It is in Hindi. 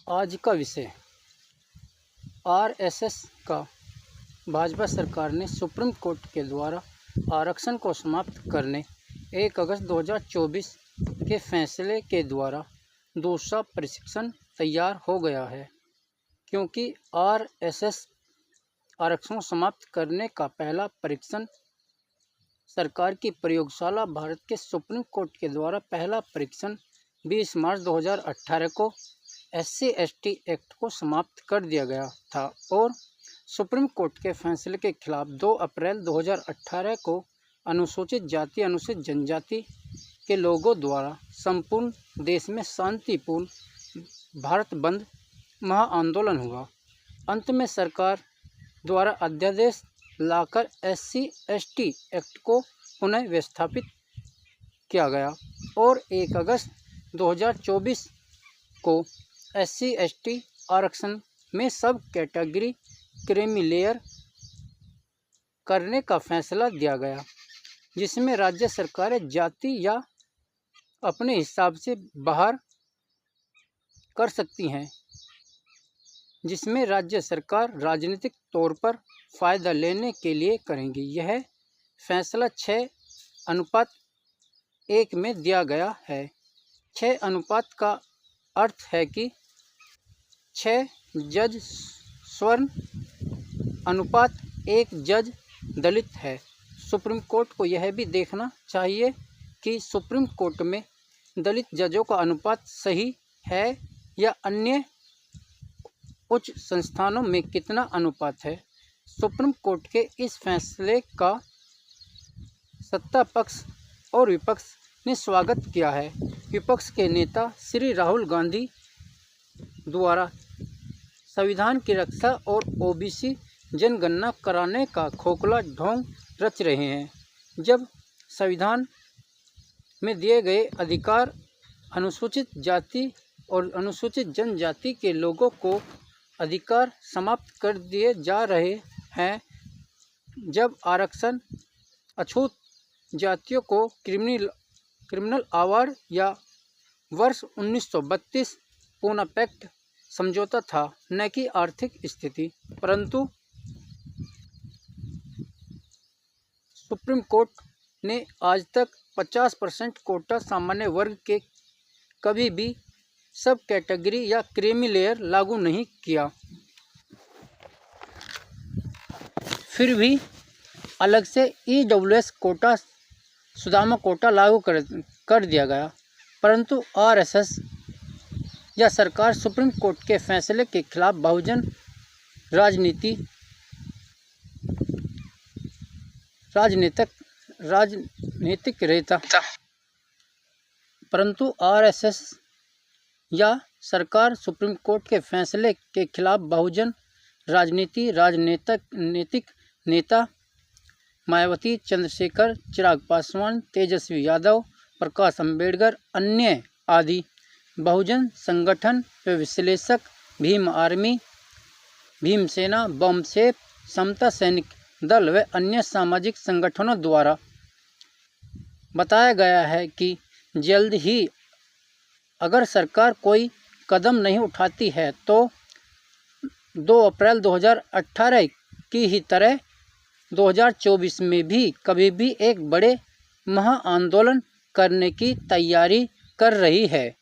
आज का विषय आरएसएस का भाजपा सरकार ने सुप्रीम कोर्ट के द्वारा आरक्षण को समाप्त करने 1 अगस्त 2024 के फैसले के द्वारा दूसरा प्रशिक्षण तैयार हो गया है, क्योंकि आरएसएस आरक्षण समाप्त करने का पहला परीक्षण सरकार की प्रयोगशाला भारत के सुप्रीम कोर्ट के द्वारा पहला परीक्षण 20 मार्च 2018 को SC/ST एक्ट को समाप्त कर दिया गया था और सुप्रीम कोर्ट के फैसले के खिलाफ 2 अप्रैल 2018 को अनुसूचित जाति अनुसूचित जनजाति के लोगों द्वारा संपूर्ण देश में शांतिपूर्ण भारत बंद महाआंदोलन हुआ। अंत में सरकार द्वारा अध्यादेश लाकर SC/ST एक्ट को पुनः व्यवस्थापित किया गया और 1 अगस्त 2024 को SC/ST आरक्षण में सब कैटेगरी क्रीमी लेयर करने का फैसला दिया गया, जिसमें राज्य सरकारें जाति या अपने हिसाब से बाहर कर सकती हैं, जिसमें राज्य सरकार राजनीतिक तौर पर फ़ायदा लेने के लिए करेंगी। यह फैसला 6:1 में दिया गया है। 6 का अर्थ है कि 6 जज स्वर्ण अनुपात 1 जज दलित है। सुप्रीम कोर्ट को यह भी देखना चाहिए कि सुप्रीम कोर्ट में दलित जजों का अनुपात सही है या अन्य उच्च संस्थानों में कितना अनुपात है। सुप्रीम कोर्ट के इस फैसले का सत्ता पक्ष और विपक्ष ने स्वागत किया है। विपक्ष के नेता श्री राहुल गांधी द्वारा संविधान की रक्षा और OBC जनगणना कराने का खोखला ढोंग रच रहे हैं, जब संविधान में दिए गए अधिकार अनुसूचित जाति और अनुसूचित जनजाति के लोगों को अधिकार समाप्त कर दिए जा रहे हैं, जब आरक्षण अछूत जातियों को क्रिमिनल अवार्ड या वर्ष 1932 पूना पैक्ट समझौता था, न कि आर्थिक स्थिति। परंतु सुप्रीम कोर्ट ने आज तक 50% कोटा सामान्य वर्ग के कभी भी सब कैटेगरी या क्रीमी लेयर लागू नहीं किया। फिर भी अलग से EWS कोटा सुदामा कोटा लागू कर दिया गया। परंतु RSS या सरकार सुप्रीम कोर्ट के फैसले के खिलाफ बहुजन राजनीतिक रहता। परंतु RSS या सरकार सुप्रीम कोर्ट के फैसले के खिलाफ बहुजन राजनीतिक नेता मायावती, चंद्रशेखर, चिराग पासवान, तेजस्वी यादव, प्रकाश अंबेडकर, अन्य आदि बहुजन संगठन व विश्लेषक, भीम आर्मी, भीम सेना, बम सेफ, समता सैनिक दल व अन्य सामाजिक संगठनों द्वारा बताया गया है कि जल्द ही अगर सरकार कोई कदम नहीं उठाती है तो 2 अप्रैल 2018 की ही तरह 2024 में भी कभी भी एक बड़े महाआंदोलन करने की तैयारी कर रही है।